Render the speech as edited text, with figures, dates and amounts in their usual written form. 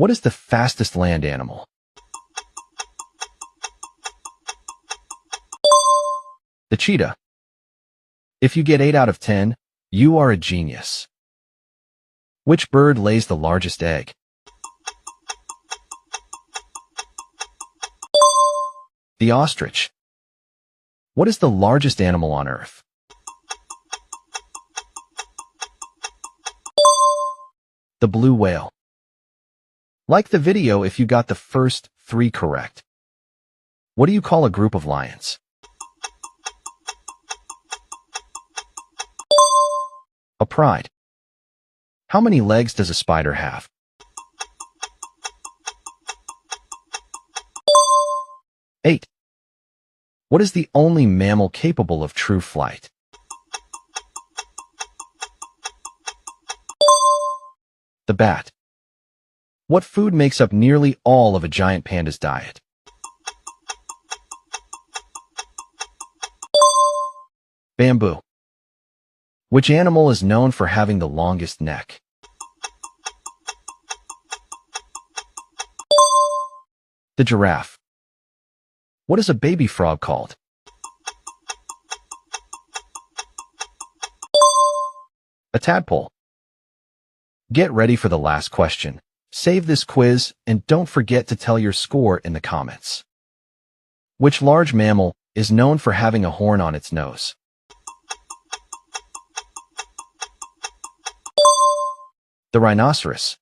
What is the fastest land animal? The cheetah. If you get 8 out of 10, you are a genius. Which bird lays the largest egg? The ostrich. What is the largest animal on Earth? The blue whale. Like the video if you got the first 3 correct. What do you call a group of lions? A pride. How many legs does a spider have? 8. What is the only mammal capable of true flight? The bat. What food makes up nearly all of a giant panda's diet? Bamboo. Which animal is known for having the longest neck? The giraffe. What is a baby frog called? A tadpole. Get ready for the last question. Save this quiz and don't forget to tell your score in the comments. Which large mammal is known for having a horn on its nose? The rhinoceros.